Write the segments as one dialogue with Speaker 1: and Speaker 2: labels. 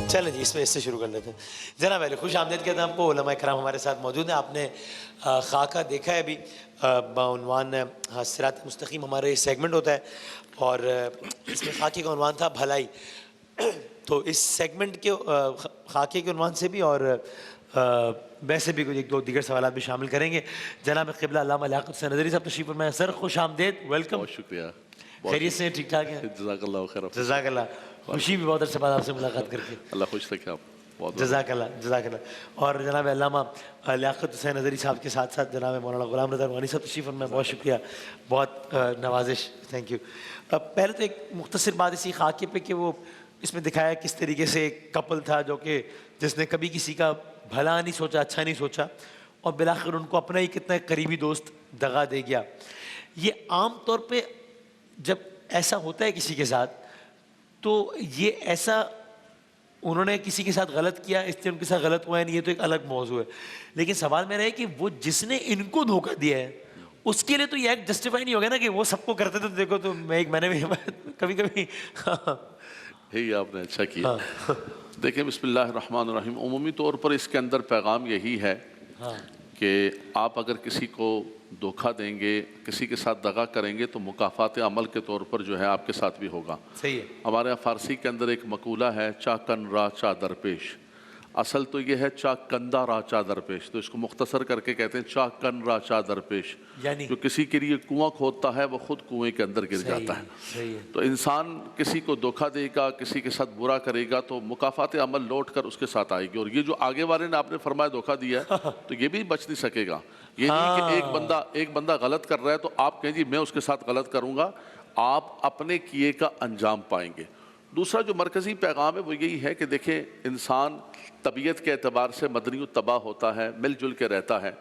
Speaker 1: چلیں جی اس سے شروع کر لیتے ہیں. جناب علی خوش آمدید کہتے ہیں آپ کو. علماء کرام ہمارے ساتھ موجود ہیں. آپ نے خاکہ دیکھا ہے ابھی بعنوان صراط مستقیم ہمارا یہ سیگمنٹ ہوتا ہے اور اس میں خاکے کا عنوان تھا بھلائی. تو اس سیگمنٹ کے خاکے کے عنوان سے بھی اور ویسے بھی کچھ ایک دو دیگر سوالات بھی شامل کریں گے. جناب قبلہ علامہ لیاقت حسین ندوی صاحب تشریف فرمائے. سر خوش آمدید, ویلکم.
Speaker 2: بہت شکریہ.
Speaker 1: خیریت سے ٹھیک ٹھاک ہیں؟
Speaker 2: جزاک اللہ خیر.
Speaker 1: جزاک اللہ. خوشی بھی بہت عرصے بعد آپ سے ملاقات کر کے.
Speaker 2: اللہ خوش رکھے آپ.
Speaker 1: جزاک اللہ جزاک اللہ. اور جناب علامہ لیاقت حسین ندوی صاحب کے ساتھ ساتھ جناب مولانا غلام رضا افغانی صاحب تشریف فرمائے. بہت شکریہ, بہت نوازش, تھینک یو. پہلے تو ایک مختصر بات اسی خاکے پہ کہ وہ اس میں دکھایا کس طریقے سے ایک کپل تھا جو کہ جس نے کبھی کسی کا بھلا نہیں سوچا, اچھا نہیں سوچا, اور بالآخر ان کو اپنا ہی کتنا ایک قریبی دوست دغا دے گیا. یہ عام طور پہ جب ایسا ہوتا ہے کسی کے ساتھ تو یہ ایسا انہوں نے کسی کے ساتھ غلط کیا اس لیے ان کے ساتھ غلط ہوا ہے نہیں, یہ تو ایک الگ موضوع ہے. لیکن سوال میرا ہے کہ وہ جس نے ان کو دھوکہ دیا ہے اس کے لیے تو یہ ایک جسٹیفائی نہیں ہوگا نا کہ وہ سب کو کرتے تھے. تو دیکھو تو میں نے بھی کبھی کبھی
Speaker 2: یہی آپ نے اچھا کیا. دیکھیں بسم اللہ الرحمن الرحیم, عمومی طور پر اس کے اندر پیغام یہی ہے کہ آپ اگر کسی کو دھوکہ دیں گے, کسی کے ساتھ دغا کریں گے تو مکافات عمل کے طور پر جو ہے آپ کے ساتھ بھی ہوگا.
Speaker 1: صحیح ہے.
Speaker 2: ہمارے یہاں فارسی کے اندر ایک مقولہ ہے, چا کن را چا درپیش. اصل تو یہ ہے چا کندہ را چا درپیش, تو اس کو مختصر کر کے کہتے ہیں چا کن را چا درپیش.
Speaker 1: یعنی
Speaker 2: جو کسی کے لیے کنواں کھودتا ہے وہ خود کنویں کے اندر گر جاتا ہے.
Speaker 1: صحیح ہے.
Speaker 2: تو انسان کسی کو دھوکہ دے گا, کسی کے ساتھ برا کرے گا تو مکافات عمل لوٹ کر اس کے ساتھ آئے گی. اور یہ جو آگے والے نے آپ نے فرمایا دھوکہ دیا ہے تو یہ بھی بچ نہیں سکے گا. یہ نہیں کہ ایک بندہ غلط کر رہا ہے تو آپ کہیں جی میں اس کے ساتھ غلط کروں گا, آپ اپنے کیے کا انجام پائیں گے. دوسرا جو مرکزی پیغام ہے وہ یہی ہے کہ دیکھیں انسان طبیعت کے اعتبار سے مدنی الطبع ہوتا ہے, مل جل کے رہتا ہے,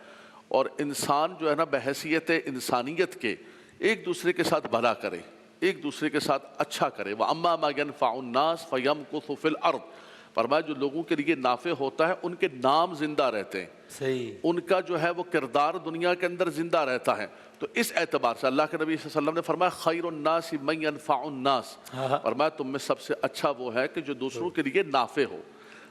Speaker 2: اور انسان جو ہے نا بحیثیت انسانیت کے ایک دوسرے کے ساتھ بھلا کرے, ایک دوسرے کے ساتھ اچھا کرے. وَأَمَّا مَا يَنْفَعُ النَّاسَ فَيَمْكُثُ فِي الْأَرْضِ. فرمایا جو لوگوں کے لیے نافع ہوتا ہے ان کے نام زندہ رہتے ہیں,
Speaker 1: صحیح,
Speaker 2: ان کا جو ہے وہ کردار دنیا کے اندر زندہ رہتا ہے. تو اس اعتبار سے اللہ کے نبی صلی اللہ علیہ وسلم نے فرمایا خیر الناس من ينفع الناس. فرمایا تم میں سب سے اچھا وہ ہے کہ جو دوسروں کے لیے نافع ہو.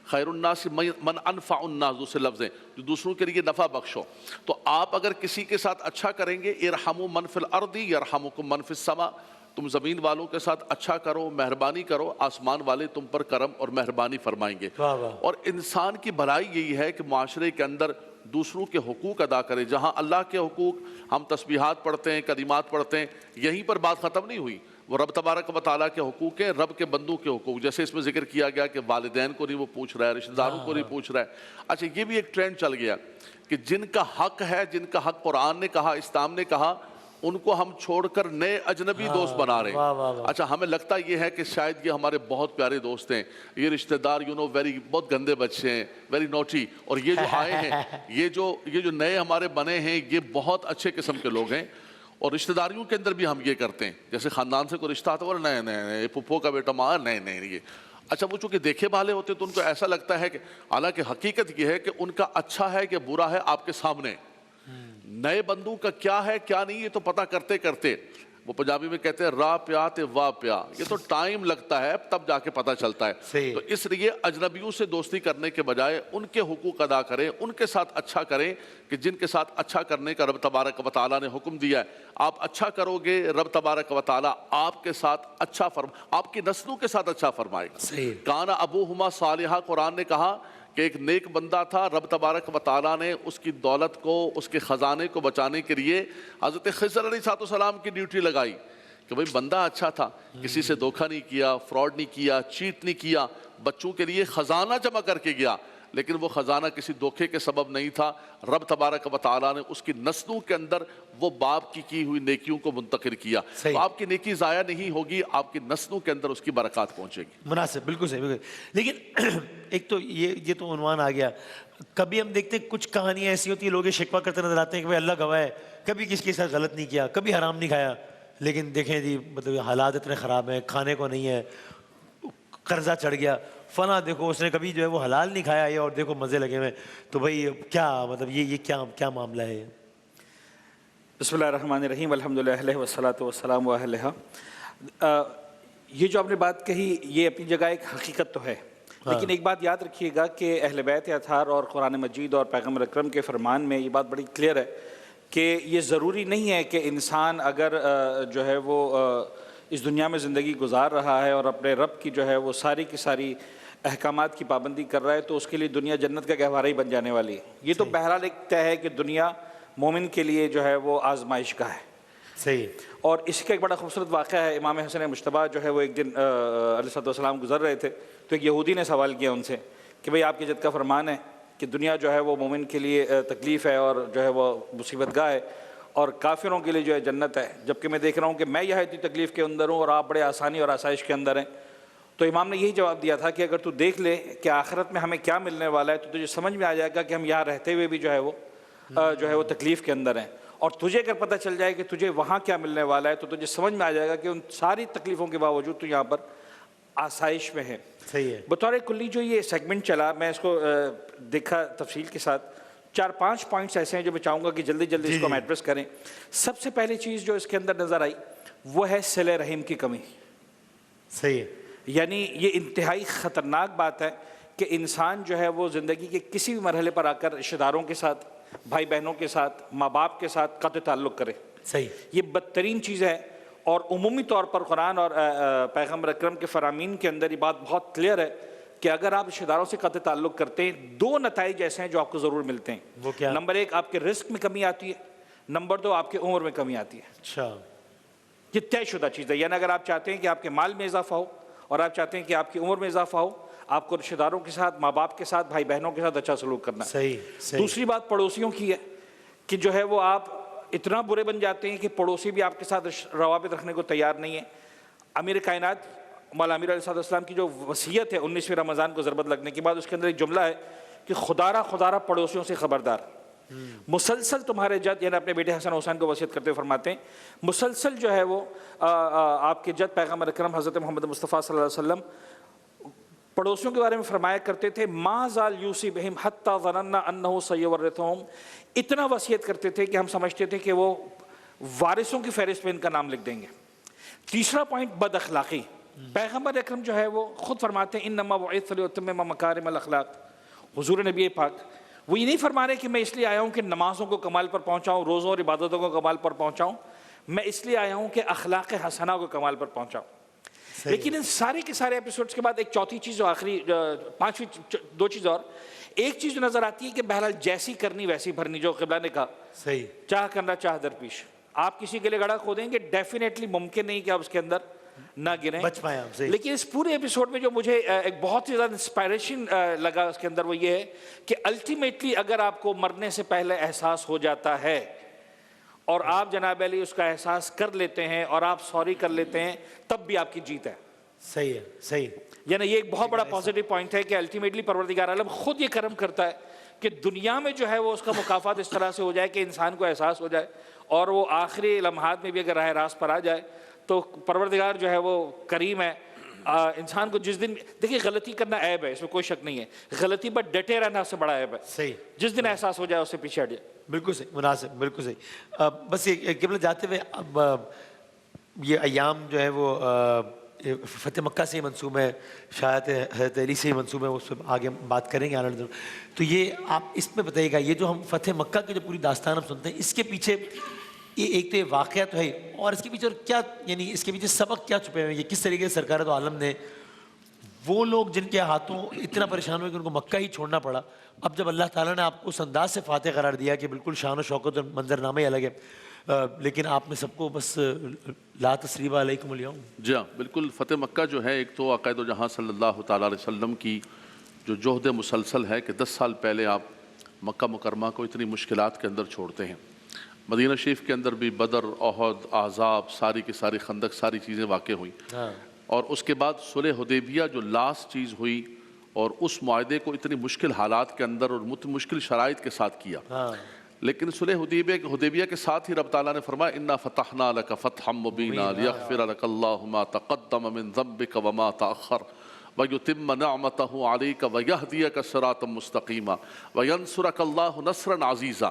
Speaker 2: خیر الناس من انفع الناس, دوسرے لفظ ہیں جو دوسروں کے لیے نفع بخش ہو. تو آپ اگر کسی کے ساتھ اچھا کریں گے, ارحموا من فی الارض یرحمکم من فی السماء, تم زمین والوں کے ساتھ اچھا کرو, مہربانی کرو, آسمان والے تم پر کرم اور مہربانی فرمائیں گے. اور انسان کی بھلائی یہی ہے کہ معاشرے کے اندر دوسروں کے حقوق ادا کرے. جہاں اللہ کے حقوق, ہم تسبیحات پڑھتے ہیں, کلمات پڑھتے ہیں, یہیں پر بات ختم نہیں ہوئی. وہ رب تبارک و تعالیٰ کے حقوق ہیں, رب کے بندوں کے حقوق. جیسے اس میں ذکر کیا گیا کہ والدین کو نہیں وہ پوچھ رہا ہے, رشتہ داروں کو نہیں پوچھ رہا ہے. اچھا یہ بھی ایک ٹرینڈ چل گیا کہ جن کا حق ہے, جن کا حق قرآن نے کہا, اسلام نے کہا, ان کو ہم چھوڑ کر نئے اجنبی دوست بنا رہے ہیں. اچھا ہمیں لگتا یہ ہے کہ شاید یہ ہمارے بہت پیارے دوست ہیں, یہ رشتہ دار بہت گندے بچے ہیں, ویری نوٹی, اور یہ جو آئے ہیں یہ جو نئے ہمارے بنے ہیں یہ بہت اچھے قسم کے لوگ ہیں. اور رشتہ داریوں کے اندر بھی ہم یہ کرتے ہیں, جیسے خاندان سے کوئی رشتہ آتا ہے نئے نئے پھپھو کا بیٹا ماں نئے یہ. اچھا وہ چونکہ دیکھے بھالے ہوتے تو ان کو ایسا لگتا ہے کہ حالانکہ حقیقت یہ ہے کہ ان کا اچھا ہے کہ برا ہے آپ کے سامنے. نئے بندوں کا کیا ہے کیا نہیں یہ تو پتہ کرتے کرتے, وہ پنجابی میں کہتے ہیں راہ پیا تے واہ پیا, یہ تو ٹائم لگتا ہے تب جا کے پتہ چلتا ہے. تو اس لیے اجنبیوں سے دوستی کرنے کے بجائے ان کے حقوق ادا کریں, ان کے ساتھ اچھا کریں کہ جن کے ساتھ اچھا کرنے کا رب تبارک و تعالیٰ نے حکم دیا ہے. آپ اچھا کرو گے رب تبارک و تعالیٰ آپ کے ساتھ اچھا آپ کی نسلوں کے ساتھ اچھا فرمائے گا. کانا ابوہما صالحا, قرآن نے کہا کہ ایک نیک بندہ تھا, رب تبارک و تعالیٰ نے اس کی دولت کو, اس کے خزانے کو بچانے کے لیے حضرت خضر علیہ السلام کی ڈیوٹی لگائی کہ بھئی بندہ اچھا تھا, کسی سے دھوکہ نہیں کیا, فراڈ نہیں کیا, چیٹ نہیں کیا, بچوں کے لیے خزانہ جمع کر کے گیا, لیکن وہ خزانہ کسی دھوکے کے سبب نہیں تھا. رب تبارک و تعالیٰ نے اس کی نسلوں کے اندر وہ باپ کی ہوئی نیکیوں کو منتقل کیا. تو آپ کی نیکی ضائع نہیں ہوگی, آپ کی نسلوں کے اندر اس کی برکات پہنچے گی.
Speaker 1: مناسب, بالکل صحیح, بالکل. لیکن ایک تو یہ تو عنوان آ گیا. کبھی ہم دیکھتے ہیں کچھ کہانیاں ایسی ہوتی ہیں, لوگ یہ شکوہ کرتے نظر آتے ہیں کہ بھائی اللہ گواہ ہے کبھی کسی کے ساتھ غلط نہیں کیا, کبھی حرام نہیں کھایا, لیکن دیکھیں جی مطلب حالات اتنے خراب ہیں, کھانے کو نہیں ہے, قرضہ چڑھ گیا, فلاں دیکھو اس نے کبھی جو ہے وہ حلال نہیں کھایا یہ, اور دیکھو مزے لگے ہوئے. تو بھائی کیا مطلب یہ کیا معاملہ ہے؟
Speaker 3: بسم اللہ الرحمن الرحیم, الحمدللہ والصلاۃ والسلام علیہ. یہ جو آپ نے بات کہی یہ اپنی جگہ ایک حقیقت تو ہے لیکن ایک بات یاد رکھیے گا کہ اہل بیت اطہار اور قرآن مجید اور پیغمبر اکرم کے فرمان میں یہ بات بڑی کلیئر ہے کہ یہ ضروری نہیں ہے کہ انسان اگر جو ہے وہ اس دنیا میں زندگی گزار رہا ہے اور اپنے رب کی جو ہے وہ ساری کی ساری احکامات کی پابندی کر رہا ہے تو اس کے لیے دنیا جنت کا گہوارہ ہی بن جانے والی ہے. یہ تو بہرحال ایک طے ہے کہ دنیا مومن کے لیے جو ہے وہ آزمائش گاہ ہے.
Speaker 1: صحیح.
Speaker 3: اور اس کا ایک بڑا خوبصورت واقعہ ہے. امام حسن مجتبیٰ جو ہے وہ ایک دن علیہ السلام گزر رہے تھے تو ایک یہودی نے سوال کیا ان سے کہ بھئی آپ کی جد کا فرمان ہے کہ دنیا جو ہے وہ مومن کے لیے تکلیف ہے اور جو ہے وہ مصیبت گاہ ہے اور کافروں کے لیے جو ہے جنت ہے، جبکہ میں دیکھ رہا ہوں کہ میں یہاں اتنی تکلیف کے اندر ہوں اور آپ بڑے آسانی اور آسائش کے اندر ہیں. تو امام نے یہی جواب دیا تھا کہ اگر تو دیکھ لے کہ آخرت میں ہمیں کیا ملنے والا ہے تو تجھے سمجھ میں آ جائے گا کہ ہم یہاں رہتے ہوئے بھی جو ہے وہ تکلیف کے اندر ہیں. اور تجھے اگر پتہ چل جائے کہ تجھے وہاں کیا ملنے والا ہے تو تجھے سمجھ میں آ جائے گا کہ ان ساری تکلیفوں کے باوجود تو یہاں پر آسائش میں ہے.
Speaker 1: صحیح ہے.
Speaker 3: بطور کلی جو یہ سیگمنٹ چلا میں اس کو دیکھا تفصیل کے ساتھ. 4-5 پوائنٹس ایسے ہیں جو میں چاہوں گا کہ جلدی جلدی اس کو ہم ایڈریس کریں. سب سے پہلی چیز جو اس کے اندر نظر آئی وہ ہے صلہ رحم کی کمی.
Speaker 1: صحیح ہے.
Speaker 3: یعنی یہ انتہائی خطرناک بات ہے کہ انسان جو ہے وہ زندگی کے کسی بھی مرحلے پر آ کر رشتہ داروں کے ساتھ، بھائی بہنوں کے ساتھ، ماں باپ کے ساتھ قطع تعلق کرے.
Speaker 1: صحیح.
Speaker 3: یہ بدترین چیز ہے. اور عمومی طور پر قرآن اور پیغمبر اکرم کے فرامین کے اندر یہ بات بہت کلیئر ہے کہ اگر آپ رشتہ داروں سے قطع تعلق کرتے ہیں 2 نتائج ایسے ہیں جو آپ کو ضرور ملتے ہیں.
Speaker 1: وہ کیا؟
Speaker 3: نمبر 1 آپ کے رزق میں کمی آتی ہے، نمبر 2 آپ کی عمر میں کمی آتی ہے.
Speaker 1: اچھا.
Speaker 3: یہ طے شدہ چیز ہے. یعنی اگر آپ چاہتے ہیں کہ آپ کے مال میں اضافہ ہو اور آپ چاہتے ہیں کہ آپ کی عمر میں اضافہ ہو، آپ کو رشتہ داروں کے ساتھ، ماں باپ کے ساتھ، بھائی بہنوں کے ساتھ اچھا سلوک کرنا ہے.
Speaker 1: صحیح. صحیح.
Speaker 3: دوسری بات پڑوسیوں کی ہے کہ جو ہے وہ آپ اتنا برے بن جاتے ہیں کہ پڑوسی بھی آپ کے ساتھ روابط رکھنے کو تیار نہیں ہے. امیر کائنات مولا امیر علیہ السلام کی جو وصیت ہے 19ویں رمضان کو ضربت لگنے کے بعد، اس کے اندر ایک جملہ ہے کہ خدارہ پڑوسیوں سے خبردار. مسلسل تمہارے جد، یعنی اپنے بیٹے حسن حسین کو وصیت کرتے ہوئے فرماتے ہیں مسلسل جو ہے وہ آپ کے جد پیغمبر اکرم حضرت محمد مصطفیٰ صلی اللہ علیہ وسلم پڑوسیوں کے بارے میں فرمایا کرتے تھے ما زال یوصی بہم حتی ظننا انہ سیورثہم. اتنا وصیت کرتے تھے کہ ہم سمجھتے تھے کہ وہ وارثوں کی فہرست میں ان کا نام لکھ دیں گے. تیسرا پوائنٹ بد اخلاقی. پیغمبر اکرم جو ہے وہ خود فرماتے ہیں انما بعثت لاتمم مکارم الاخلاق. حضور نبی پاک وہ یہ نہیں فرما رہے کہ میں اس لیے آیا ہوں کہ نمازوں کو کمال پر پہنچاؤں، روزوں اور عبادتوں کو کمال پر پہنچاؤں، میں اس لیے آیا ہوں کہ اخلاق حسنہ کو کمال پر پہنچاؤں. لیکن ان سارے کے سارے ایپیسوڈز کے بعد ایک چوتھی چیز جو آخری 5ویں 2 چیز اور ایک چیز جو نظر آتی ہے کہ بہرحال جیسی کرنی ویسی بھرنی، جو قبلہ نے کہا
Speaker 1: صحیح.
Speaker 3: چاہ کرنا چاہ در پیش. آپ کسی کے لیے گڑھا کھودیں گے ڈیفینیٹلی ممکن نہیں کہ آپ اس کے اندر نہ گریں.
Speaker 1: بچ پائیں آپ. صحیح.
Speaker 3: لیکن اس پورے ایپیسوڈ میں جو مجھے ایک بہت ہی زیادہ انسپائریشن لگا اس کے اندر وہ یہ ہے کہ الٹیمیٹلی اگر آپ کو مرنے سے پہلے احساس ہو جاتا ہے اور آپ جناب علی اس کا احساس کر لیتے ہیں اور آپ سوری کر لیتے ہیں تب بھی آپ کی جیت ہے.
Speaker 1: صحیح ہے. صحیح.
Speaker 3: یعنی یہ ایک بہت بڑا پازیٹیو پوائنٹ ہے کہ الٹیمیٹلی پروردگار عالم خود یہ کرم کرتا ہے کہ دنیا میں جو ہے وہ اس کا مکافات اس طرح سے ہو جائے کہ انسان کو احساس ہو جائے اور وہ آخری لمحات میں بھی اگر راہ راست پر آ جائے تو پروردگار جو ہے وہ کریم ہے. انسان کو جس دن دیکھیے غلطی کرنا عیب ہے، اس میں کوئی شک نہیں ہے، غلطی پر ڈٹے رہنا اس سے بڑا عیب ہے.
Speaker 1: صحیح.
Speaker 3: جس دن احساس ہو جائے اس سے پیچھے ہٹ جائے.
Speaker 1: بالکل صحیح. مناسب. بالکل صحیح. بس یہ قبلہ جاتے ہوئے اب یہ ایام جو ہے وہ فتح مکہ سے ہی منسوب ہے، شاید حضرت علی سے ہی منسوب ہے، اس پہ آگے بات کریں گے آنے والے دنوں. تو یہ آپ اس میں بتائیے گا یہ جو ہم فتح مکہ کی جو پوری داستان ہم سنتے ہیں اس کے پیچھے یہ ایک تو یہ واقعہ تو ہے اور اس کے پیچھے اور کیا، یعنی اس کے پیچھے سبق کیا چھپے ہوئے ہیں؟ یہ کس طریقے سے سرکار دو عالم نے وہ لوگ جن کے ہاتھوں اتنا پریشان ہوئے کہ ان کو مکہ ہی چھوڑنا پڑا، اب جب اللہ تعالیٰ نے آپ کو اس انداز سے فاتح قرار دیا کہ بالکل شان و شوکت اور منظر نامہ ہی الگ ہے، لیکن آپ نے سب کو بس لا تثریب علیکم اليوم.
Speaker 2: جی ہاں بالکل. فتح مکہ جو ہے ایک تو عقائد و جہاں صلی اللہ تعالیٰ علیہ وسلم کی جو جہد مسلسل ہے کہ 10 سال پہلے آپ مکہ مکرمہ کو اتنی مشکلات کے اندر چھوڑتے ہیں. مدینہ شریف کے اندر بھی بدر، احد، احزاب، ساری کی ساری خندق، ساری چیزیں واقع ہوئیں اور اس کے بعد صلح حدیبیہ جو لاسٹ چیز ہوئی اور اس معاہدے کو اتنی مشکل حالات کے اندر اور مشکل شرائط کے ساتھ کیا. لیکن صلح حدیبیہ کے ساتھ ہی رب تعالیٰ نے فرمایا انا فتحنا لک فتحا مبینا لیغفر لک اللہ ما تقدم من ذنبک وما تأخر وَيُتِمَّ نِعْمَتَهُ عَلَيْكَ وَيَهْدِيَكَ صِرَاطًا مُسْتَقِيمًا وَيَنْصُرَكَ اللَّهُ نَصْرًا عَزِيزًا.